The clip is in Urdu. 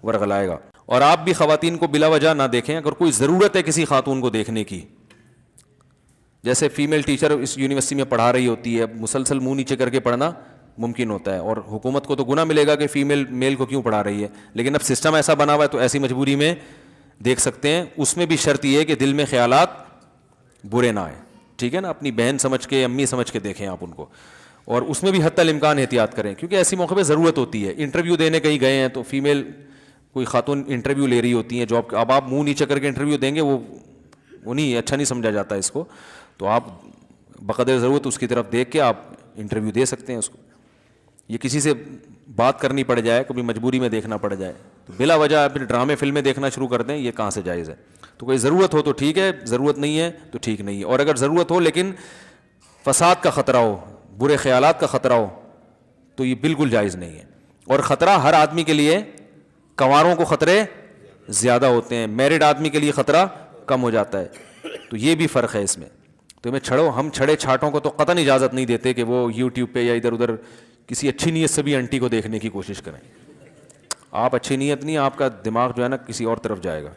ورغلائے گا. اور آپ بھی خواتین کو بلا وجہ نہ دیکھیں. اگر کوئی ضرورت ہے کسی خاتون کو دیکھنے کی, جیسے فیمیل ٹیچر اس یونیورسٹی میں پڑھا رہی ہوتی ہے, مسلسل منہ نیچے کر کے پڑھنا ممکن ہوتا ہے, اور حکومت کو تو گناہ ملے گا کہ فیمیل میل کو کیوں پڑھا رہی ہے, لیکن اب سسٹم ایسا بنا ہوا ہے تو ایسی مجبوری میں دیکھ سکتے ہیں. اس میں بھی شرط یہ ہے کہ دل میں خیالات برے نہ آئیں, ٹھیک ہے نا, اپنی بہن سمجھ کے, امی سمجھ کے دیکھیں آپ ان کو, اور اس میں بھی حتی الامکان احتیاط کریں, کیونکہ ایسی موقع پہ ضرورت ہوتی ہے. انٹرویو دینے کہیں گئے ہیں تو فیمیل کوئی خاتون انٹرویو لے رہی ہوتی ہیں جاب, اب آپ منہ نیچے کر کے انٹرویو دیں گے, وہ نہیں, اچھا نہیں سمجھا جاتا اس کو, تو آپ بقدر ضرورت اس کی طرف دیکھ کے آپ انٹرویو دے سکتے ہیں اس کو. یہ کسی سے بات کرنی پڑ جائے, کبھی مجبوری میں دیکھنا پڑ جائے, تو بلا وجہ پھر ڈرامے فلمیں دیکھنا شروع کر دیں, یہ کہاں سے جائز ہے؟ تو کوئی ضرورت ہو تو ٹھیک ہے, ضرورت نہیں ہے تو ٹھیک نہیں ہے. اور اگر ضرورت ہو لیکن فساد کا خطرہ ہو, برے خیالات کا خطرہ ہو, تو یہ بالکل جائز نہیں ہے. اور خطرہ ہر آدمی کے لیے, کنواروں کو خطرے زیادہ ہوتے ہیں, میرڈ آدمی کے لیے خطرہ کم ہو جاتا ہے, تو یہ بھی فرق ہے اس میں. تو ہم چھڑے چھاٹوں کو تو قطعاً اجازت نہیں دیتے کہ وہ یوٹیوب پہ یا ادھر ادھر کسی اچھی نیت سے بھی انٹی کو دیکھنے کی کوشش کریں. آپ اچھی نیت نہیں, آپ کا دماغ جو ہے نا کسی اور طرف جائے گا.